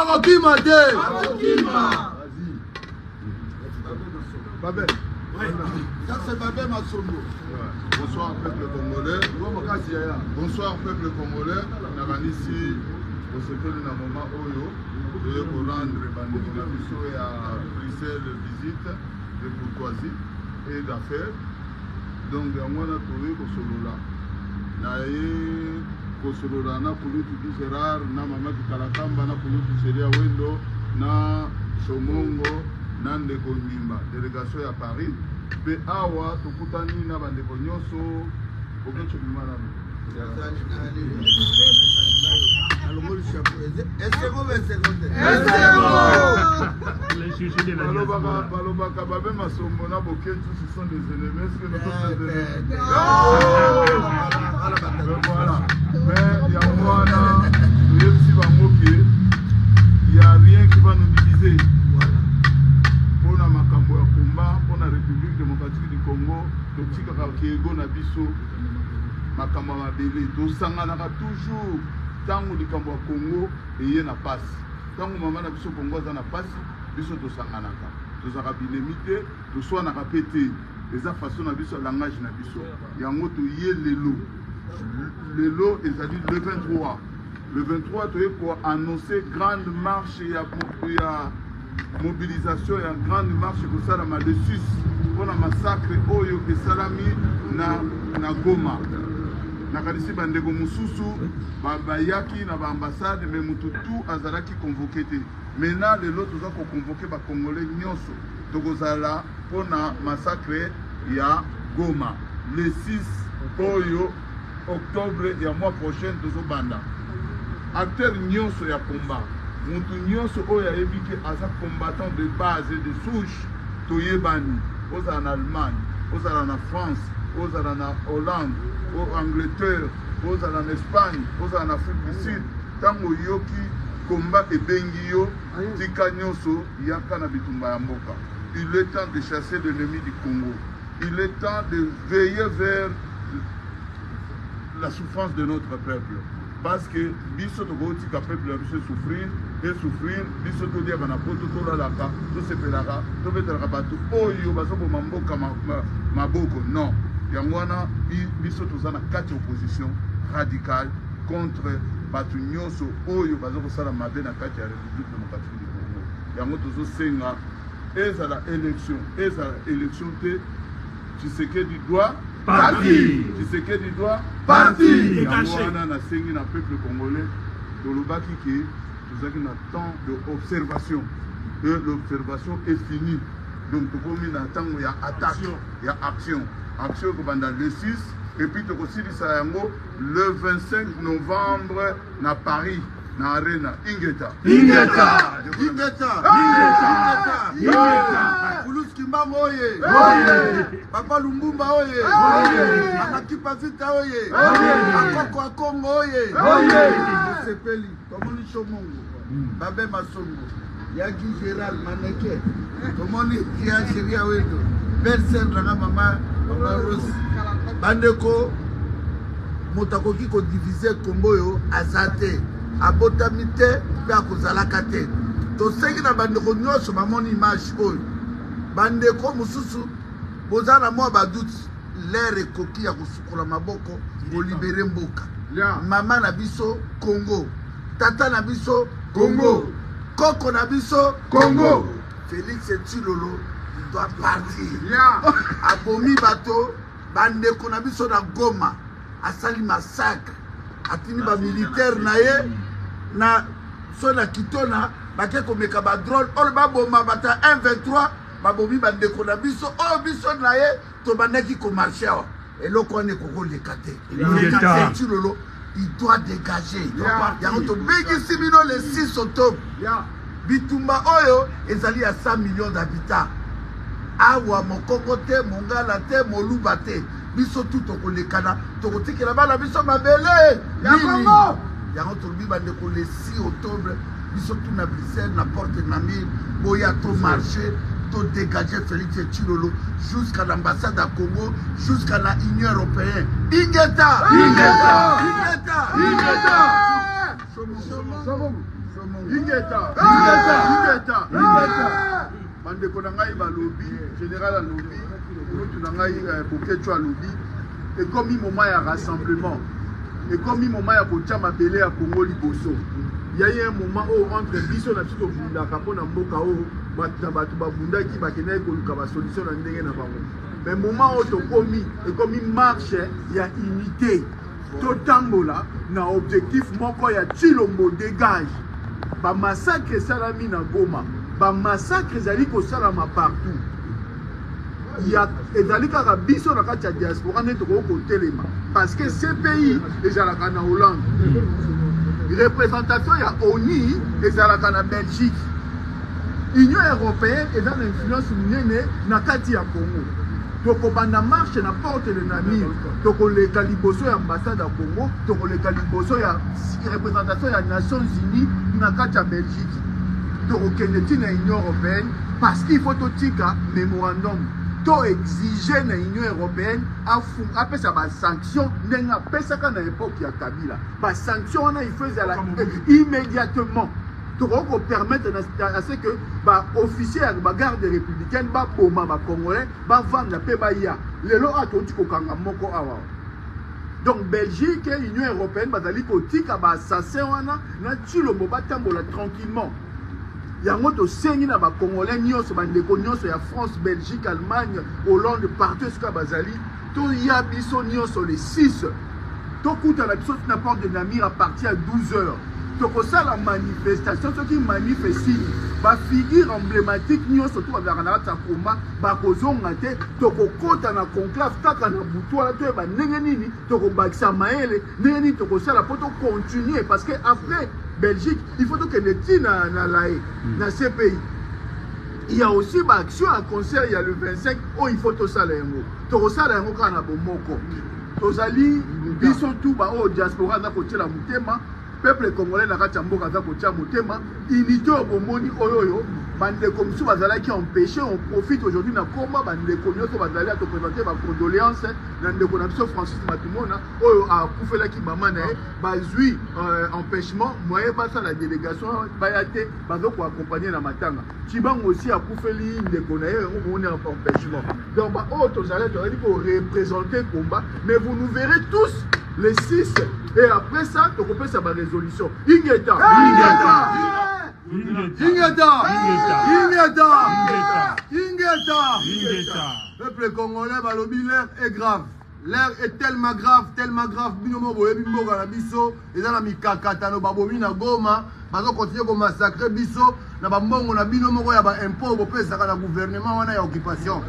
Bakokima te. Babel. Ça c'est Babel Massombo. Bonsoir peuple congolais. Bonsoir peuple congolais. Naranisi au secteur de moment Oyo. De rendre bandit à Bruxelles visite de courtoisie et d'affaires. Donc on a trouvé au Solola. Nae Kosolola na Kulutu Gérard na Mama Kikalakamba na Kulutu Seria Wendo na Shomongo na Ndeko Nimba délégation à Paris pe awa tukutani na bandeko nyonso okecho bimana balobaka babe masombo na boketu ce sont des ennemis est-ce que nous sommes des ennemis voilà mais yamwana yepsi bangoki il y a rien qui va nous diviser pour na makambo ya komba pour la République démocratique du Congo totika ka kiego na biso makambo mabele tosanganaka toujours tango likambo ya Congo eye na pasi tango mama na biso Congo aza na pasi biso tosanganaka tozaka binemite toswanaka pete eza façon na biso langage na biso yango toye lelo ezali le 23 le 23 toye ko annoncer grande marche ya mobilisation et une grande marche pour ça le 6 pour le massacre oyo esalami na Goma nakanisi bandeko mususu bayaki na ambassade mais mututu azalaki convoqué te maintenant les autres ont convoqué ba congolais nyonso tokozala pour na massacre ya Goma le 6 oyo octobre ya mois prochain tozobanda acteur nyonso ya combat Mutu nyonso oyo ayebiki aza combattant de base et de souche toyebani ozala en Allemagne ozala en France ozala en Hollande en Angleterre ozala en Espagne ozala en Afrique du Sud tango yoki combat ebengi yo tika nyonso yaka na bitumba ya mboka. Il est temps de chasser l'ennemi du Congo. Il est temps de veiller vers la souffrance de notre peuple. Parce que biso to goti ka peuple biso souffrir biso to dia kana poto to la laka to sepelaka to betaka bato oyo baso ko mamboka maboko non yangwana biso to zana kati opposition radicale contre bato nyonso oyo baso ko sala mabe na kati ya République démocratique du Congo yango tozo senga ezala élection te Tshisekedi doit parti. Tshisekedi doit parti. Yangwana na sengi na peuple congolais dolobaki ki tozaki na temps d'observation et l'observation est finie donc tokomi na tango ya attaque ya action ko banda le 6 et puis tokosilisa yango le 25 novembre na Paris na arena Ingeta Kuluski Mbambo oye Papa Lumbumba oye Anakipa Vita oye Akoko Akongo oye Sepeli Tomoni Shomongo Babe Masongo Yaki Gérald Maneke Tomoni Kia Sheria Wendo Bersen Ranga Mama Rose Bandeko Motakoki ko diviser Komboyo Azate abotamite pe akozalaka te tosengi na bandeko nyonso bamoni image oyo bandeko mosusu boza na mwa baduti lere ekoki ya kosukola maboko kolibere mboka mama na biso Congo tata na biso Congo koko na biso Congo Félix Tshilolo il doit partir abomi bato bandeko na biso na Goma asali massacre atini ba militaire na ye na so na kitona bake komeka ba drone ol ba boma bata 123 babomi bandeko na biso o biso na ye to bandaki ko marcher eloko ne koko lekate Tshilolo il doit dégager yango to begi simino le 6 octobre bitumba oyo ezali ya 100 millions d'habitants awa mokoko te mongala te moluba te biso tout tokolekana tokotikela bana biso mabele ya Congo yango tolobi bandeko le 6 octobre biso tout na Bruxelles na porte na mille boya to marché to dégager Félix Tshilolo jusqu'à l'ambassade à Congo jusqu'à la Union européenne Ingeta Ingeta bandeko na ngai balobi général alobi mutu na ngai Bokecho alobi ekomi moment ya rassemblement ekomi moment ya kotia mabele ya Congo liboso ya ye moment oyo entre biso na biso tobundaka mpona mboka oyo bato babundaki bakendaki koluka basolution na ndenge na bango mais moment oyo tokomi ekomi marche ya unité totambola na objectif moko ya Tshilombo dégage ba massacre esalami na Goma ba massacre ezali kosalama partout ya ezali kaka biso na kati ya diaspora nde tokoki kotelema parce que ce pays ezalaka na Hollande représentation ya ONU ezalaka na Belgique Union européenne eza na influence munene na kati ya Congo tokobanda marche na porte de Namir tokoleka liboso ya ambassade ya Congo tokoleka liboso ya représentation ya Nations Unies na kati ya Belgique tokokende ti na Union européenne parce qu'il faut totika mémorandum to exiger na Union européenne apesa ba sanction ndenge apesaka na époque ya Kabila ba sanction wana il faut ezala immédiatement pour permettre à ce que les officiers de la garde républicaine les Congolais vendre la paix. Donc Belgique et l'Union européenne ils assassin tranquillement. Il y a un sengi na ba Congolais nyonso bandeko nyonso ya France, Belgique, Allemagne, Hollande partout ce que bazali to ya biso nyonso les 6 to kuta la biso na porte de Namir à partir à 12h. Donc ça la manifestation ceux qui manifestent ba figure emblématique nyonso to ba na ta combat ba kozonga te to kokota na conclave kaka na butwa to ba ndenge nini to ko bakisa maele ndenge nini to ko sala poto continuer parce que après Belgique, il faut que les tirs dans ces pays. Il y a aussi une action à concert, il y a le 25, où il faut tout ça. Tout ça, il y a un moko. Tozali, ils sont tous au diaspora, la mutema, peuple congolais, la kachamboka, la mutema, unité au bomoni, oyoyo, bande comme ça, bazala qui empêché, on profite aujourd'hui dans le combat, bande comme ça, bazala te présenter ma condoléance, dans le connexion Francis Matumona, oyo a koufela ki maman na bazui empêchement, moyen pas ça la délégation, bayate, bazo ko accompagner na matanga. Chibango aussi a koufeli ndeko na ye, on est en empêchement. Donc ba oh tozala tu dit pour représenter combat, mais vous nous verrez tous les 6 et après ça, tu peux faire sa résolution. Ingeta. Peuple congolais, balobi l'air est grave. L'air est tellement grave. Binomo boye bimboka na biso, eza na mikakata no babomi na Goma, bazo continuer ko massacrer biso na bambongo na binomo ko ya ba impôt bo pesa na gouvernement wana ya occupation.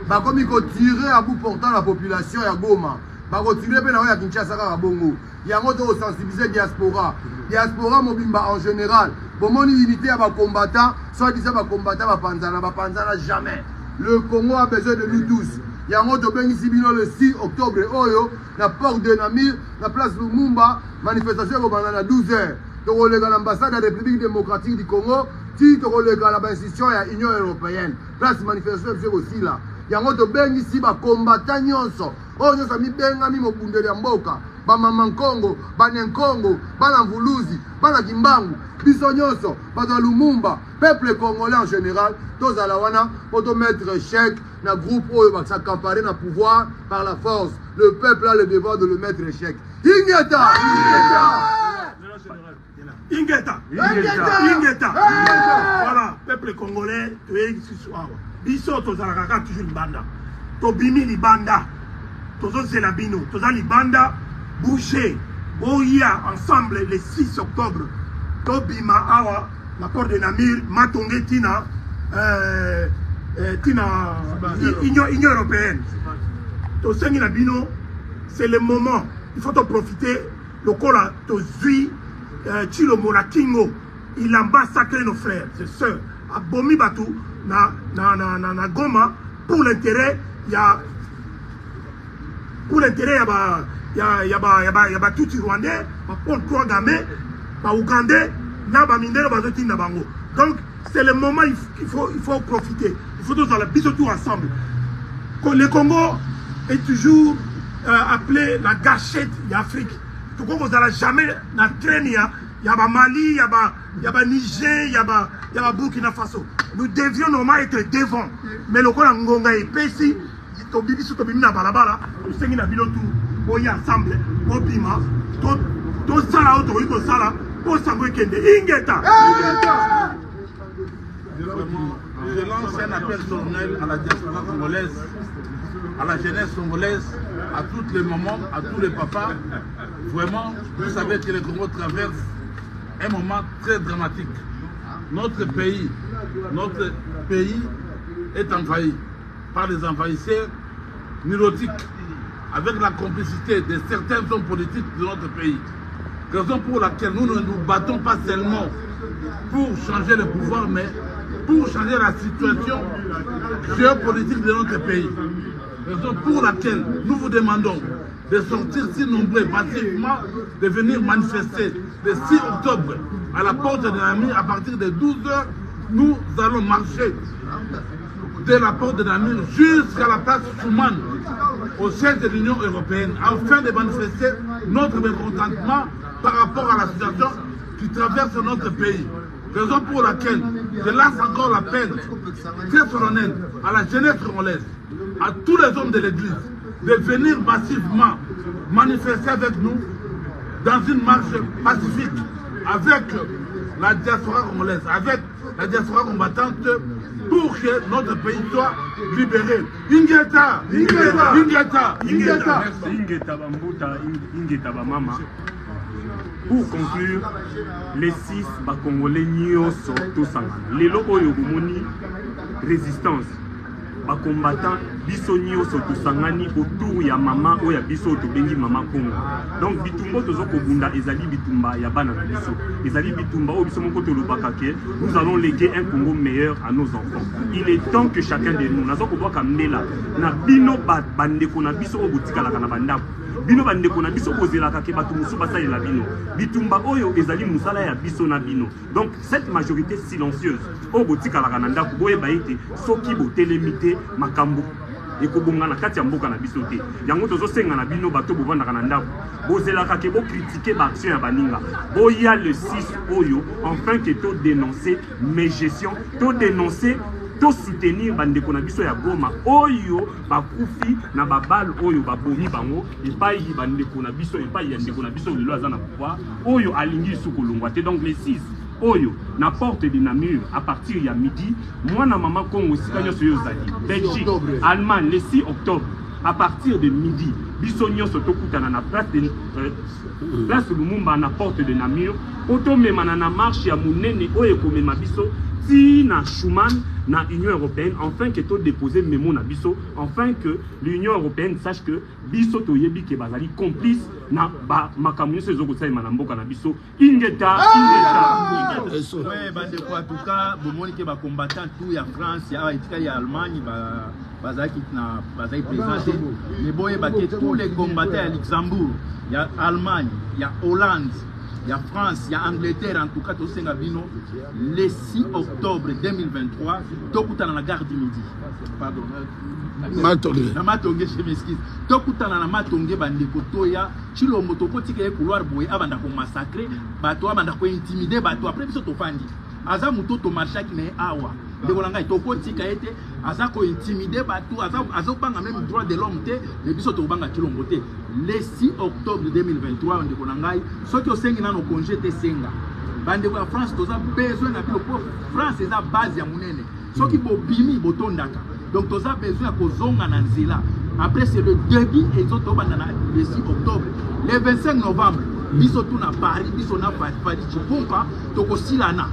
Bakomi ko tirer à bout portant la population ya Goma. Bakotirer pe na ya Kinshasa ka bongo. Yango to sensibiliser diaspora. Diaspora mobimba en général. Bomoni unité à bas combattants, soit disant bas combattants bapanzana jamais. Le Congo a besoin de nous tous. Yango to bengi sibino le 6 octobre oyo na porte de Namir, na place Lumumba, manifestation ko bana 12h. To kolega l'ambassade de la République démocratique du Congo, ti to kolega la institution ya Union européenne. Place manifestation c'est aussi là. Yango to bengi si ba combattants nyonso. Oyo nyonso mi benga mi mobundeli ya mboka. Ba mama Nkongo, ba Nenkongo, ba na Mvuluzi, ba na Kimbangu, biso nyonso, ba na Lumumba, peuple congolais en général, tous à la wana, pour te mettre chèque, na groupe où va s'accaparer na pouvoir par la force. Le peuple a le devoir de le mettre chèque. Ingeta! Voilà, peuple congolais, tu es ici soir. Biso, tous à la kaka, toujours une banda. Tobimi li banda. Tous c'est la bino. Tous à li banda. Boucher, Boya, ensemble le 6 octobre, Tobima Awa, la porte de Namir, Matongé Tina, Union européenne. Tosengi Nabino, c'est le moment, il faut en profiter. Le Kola, Tozui, Tshilombo na Kingo, il a massacré nos frères, ses sœurs, à Bomi Batou, na Goma, pour l'intérêt, il y a. Pour l'intérêt, il y a tout Rwandais, Paul Kouagame, Ougandais, Nabamindé, Nabango. Donc, c'est le moment, il faut profiter. Il faut tous aller tout ensemble. Le Congo est toujours appelé la gâchette d'Afrique. Tout le monde n'a jamais traîné il y a Mali, il y a Niger, il y a Burkina Faso. Nous devions normalement être devant. Mais le Coran Ngonga est pessi, Tobibi sous Tobibi na balabala, nous sommes tout, on y ensemble, on bima, tout ça là, tout ça là, pour s'envoyer Kende. Ingeta! Je lance un appel solennel à la diaspora congolaise, à la jeunesse congolaise, à tous les mamans, à tous les papas. Vraiment, vous savez que le Congo traverse un moment très dramatique. Notre pays est envahi par les envahisseurs neurotiques, avec la complicité de certains hommes politiques de notre pays. Raison pour laquelle nous ne nous battons pas seulement pour changer le pouvoir, mais pour changer la situation géopolitique de notre pays. Raison pour laquelle nous vous demandons de sortir si nombreux massivement, de venir manifester le 6 octobre à la porte de l'AMI à partir de 12 h. Nous allons marcher de la porte de l'AMI jusqu'à la place Schuman, au siège de l'Union européenne, afin de manifester notre mécontentement par rapport à la situation qui traverse notre pays. Raison pour laquelle je lance encore l'appel très solennel à la jeunesse congolaise, à tous les hommes de l'Église, de venir massivement manifester avec nous dans une marche pacifique avec la diaspora congolaise, avec la diaspora combattante, pour que notre pays soit libéré. Ingeta! Ingeta! Ingeta! Ingeta! Ingeta Bambuta, Ingeta Bamama. Pour conclure, les 6 Congolais nyonso tosangana. Lelo oyo bomoni résistance. Combattant biso nyonso tosangani autour ya mama oya biso tobengi mama Congo. Donc bitumba tozo kobunda ezali bitumba ya bana na biso. Ezali bitumba o biso moko tolobaka ke nous allons léguer un Congo meilleur à nos enfants. Il est temps que chacun de nous nazo koboka kamela na bino bandeko na biso o botika la kana bandako. Bino bandeko na biso kozelaka ke bato musu basalela bino. Bitumba oyo ezali musala ya biso na bino. Donc cette majorité silencieuse o botika la kana ndako boye baite soki botelemite makambo ekobonga na kati ya mboka na biso te. Yango tozosenga na bino bato bovandaka na ndako bozelaka ke bo critiquer ba action ya baninga boya le 6 oyo enfin que to dénoncer mes gestions, to dénoncer, to soutenir bandeko na biso ya Goma oyo bakufi na babal oyo babomi bango epai bandeko na biso epai ya ndeko na biso lelo aza na pouvoir oyo alingi sukolongwa te. Donc les 6 oyo na porte de Namur à partir ya midi, moi na maman Congo sikanyo soyo zali Belgique, Allemagne le 6 octobre à partir de midi biso nyonso tokutana na place Lumumba na porte de Namur otomemana na marche ya munene oyo komema biso ti na Schuman na Union européenne, enfin que to déposer mémo na biso, enfin que l'Union européenne sache que biso to yebi ke bazali complice na ba makamu se zoko tsai manamboka na biso ingeta. Ouais, bande quoi en tout cas bomoni ke ba combattant tout ya France ya etika ya Allemagne bazaki na bazaki présenté mais boye ba ke tous les combattants à Luxembourg, il y a Allemagne, il y a Hollande, il y a France, il y a Angleterre, en tout cas, au Singabino, le 6 octobre 2023, Tokutana la gare du Midi. Pardon. Matonge. Na Matonge, je m'excuse. Tokutana na Matonge, bandeko toya, chilo motoko tike couloir boye, abanda ko massacrer, bato abanda ko intimider, bato après biso to fandi. Aza muto to marcha ki na awa. Ndeko langa toko tika ete, aza ko intimider bato, aza banga même droit de l'homme te, mais biso to banga chilo moté. Le 6 octobre 2023, ndeko langa soki osengi na no congé te senga. Bandeko ya France toza besoin na bilo pour France eza base ya munene. Soki bo bimi botondaka. Donc toza besoin ya kozonga na nzela. Après c'est le début et zoto bandana le 6 octobre. Le 25 novembre, biso tout na Paris, biso na Paris Chipompa, toko silana.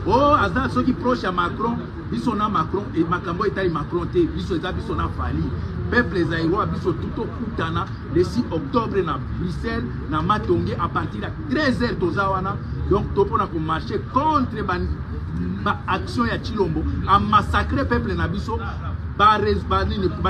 Oh, aza soki proche à Macron, biso na Macron et makambo etali Macron te, biso eza biso na Fali. Peuple zaïrois biso tout au Koutana le 6 octobre na Bruxelles na Matonge à partir de 13h tozawana. Donc topo na ko marcher contre ba action ya Chilombo a massacrer peuple na biso ba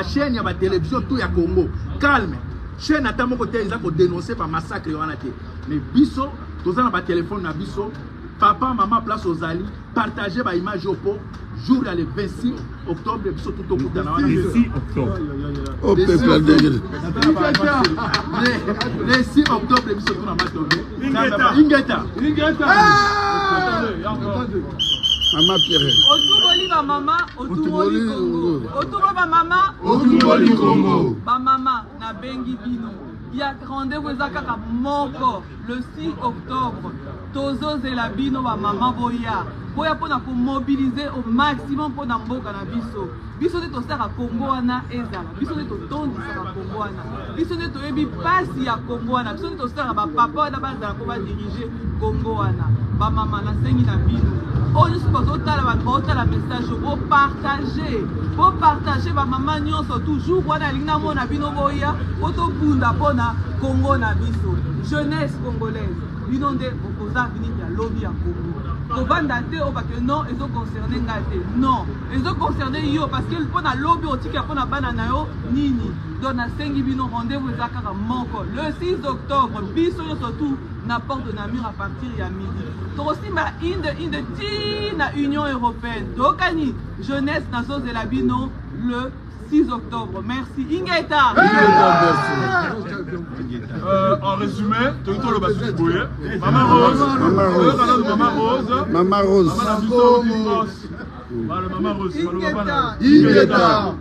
chaîne ya ba télévision tout ya Congo. Calme. Chaîne atamo côté ils ko dénoncer ba massacre wana te. Mais biso tozana ba téléphone na biso papa maman place aux ali partager ba image au pot jour ya le 26 octobre biso tokutana wana le 6 octobre Au peuple algérien. le 6 octobre biso tuna matonge ingeta Maman Pierre. Otuboli ba mama, otuboli Congo. Otubo ba mama, Otuboli Congo. ba mama na bengi bino. Il y a rendez-vous ezaka moko le 6 octobre. Tozo zela bino ba mama boya. Boya pona ko mobiliser au maximum pona mboka na biso. Biso te tosaka Congo wana ezala. Biso te totondisaka Congo wana. Biso te toyebi pasi ya Congo wana. Biso te tosaka ba papa wana bazala ko ba diriger Congo wana. Ba mama na sengi na bino. Oh, je suis pas la message, vous partagez, ma maman nyonso toujours wana lingna mona bino boya, auto bunda pona Congo na biso, jeunesse congolaise, bino nde opoza vini ya lobby ya Congo. Kovanda te o parce que non, ils ont concerné ngate. Non, ils ont concerné yo parce que pona lobby otiki pona bana na yo nini. Donc na sengi bino rendez-vous ezaka moko le 6 octobre, biso surtout na porte de Namur à partir ya midi. Donc aussi ma inde tina Union européenne. Donc ani jeunesse nazo de la bino le 6 octobre. Merci Ingeta. En résumé, Tonto le Basu Bouye, Maman Rose, Maman Rose, Maman Rose, Maman Rose. Maman Rose, Ingeta.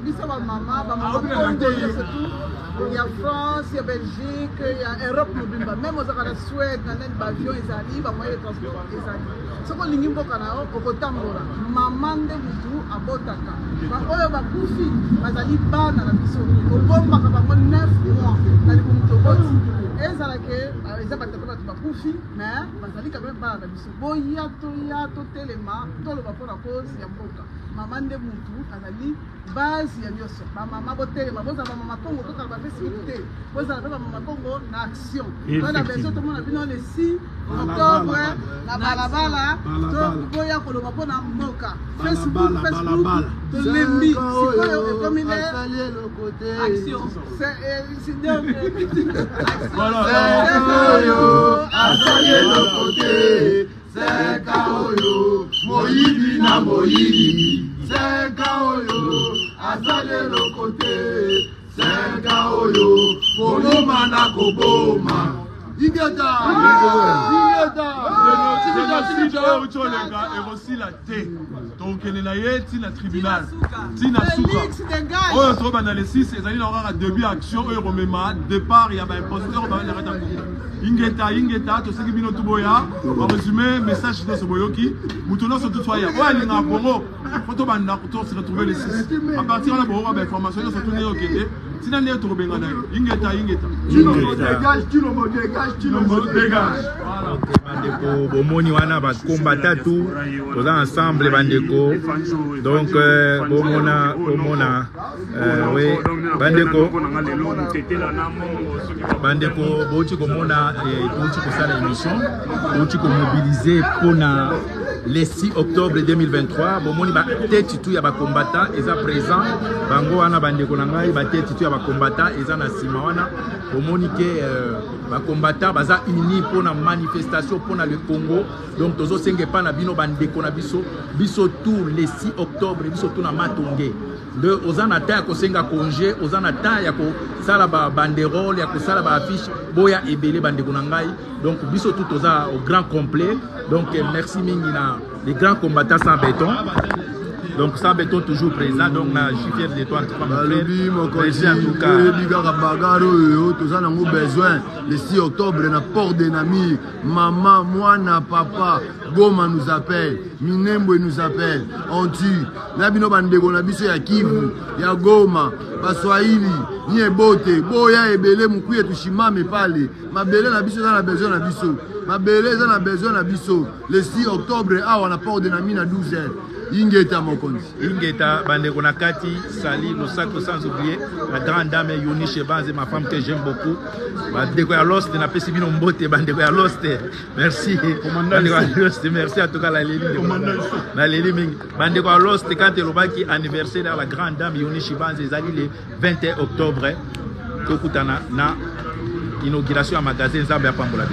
Biso ba mama Congo surtout. Il y a France, il y a Belgique, il y a Europe mobimba. Même aux la Suède, dans les avions, ils arrivent, à moyen de transport, ils arrivent. Ce qu'on dit, au Kotambora, maman de Moutou à Botaka. Oyo ba kufi, bazali bana na biso. Au bomba ka bango 9 mois. Na li kumutoboti. Ezala ke eza batako ba kufi, mais bazali quand même bana na biso. Boya to telema, to lo ba pona cause ya mboka. Maman de Moutou azali base ya nyoso. Ba mama botelema, boza ba mama Congo to ka ba facilité. Boza ba mama Congo na action. Dans la version tout le monde a vu dans le 6 octobre na balabala to boya ko lo ba pona mboka. Facebook to lembi. Sikoyo e comme il est action. C'est donc voilà. Asalié le côté. C'est Kaoyo, Moïbi na Moïbi. C'est Kaoyo, Asalié le côté. C'est Kaoyo, Boloma na Koboma. Ingeta! Et aussi la thé. Donc, il y a un tribunal. Tina Souka. Oh, on trouve dans les 6, il y a un début d'action, il y a un départ, il y a un imposteur, il y a un Ingeta, tout ce qui est bien tout boya. En résumé, message de ce boyoki. Moutouna sur tout soya. Ouais, il y a un promo. Photo banda pour se retrouver les 6. À partir de la bourre, information sur tout le monde. Tina n'est pas bien. Ingeta. Dégage. Bandeko bomoni wana ba combattant tout tous ensemble bandeko donc bomona oui bandeko boti komona boti kosala émission boti ko mobiliser pona le 6 octobre 2023 bomoni ba tête tout ya ba combattant eza présent bango wana bandeko na ngai ba tête tout ya ba combattant eza na sima wana bomoni ke ba combattant baza unis pour la manifestation pour le Congo. Donc tozo senge pa na bino bandeko na biso tout le 6 octobre biso tout na matongé de ozana ta ko senga congé ozana ta ya ko sala ba banderole ya ko sala ba affiche boya ebele bandeko na ngai. Donc biso tout toza au grand complet. Donc merci mingi na les grands combattants sans béton. Donc sans béton toujours présent. Donc je suis fier de toi en tout cas mon frère. Merci en tout cas. Besoin le 6 octobre na port de Namur. Maman, moi, papa, Goma nous appelle, Minembo nous appelle, on tue. Nabino bandego na biso ya Kivu, ya Goma, Baswahili, Niebote, Boya ebele mukuye tushimame pale. Mabele na biso na besoin na biso. Mabele na besoin na biso. Le 6 octobre awa na port de Namur na 12h. Ingeta Mokonzi. Ingeta bandeko na kati Sali le sacre sans oublier la grande dame Yoni Chebanze, ma femme que j'aime beaucoup. Bandeko ya Lost na pesi bino mbote bandeko ya Lost. Merci. Merci à tout cas la Lili. La Lili mingi. Bandeko ya Lost quand elobaki anniversaire de la grande dame Yoni Chebanze ezali le 21 octobre. Tokutana na inauguration à magasin Nzambe ya Pambola.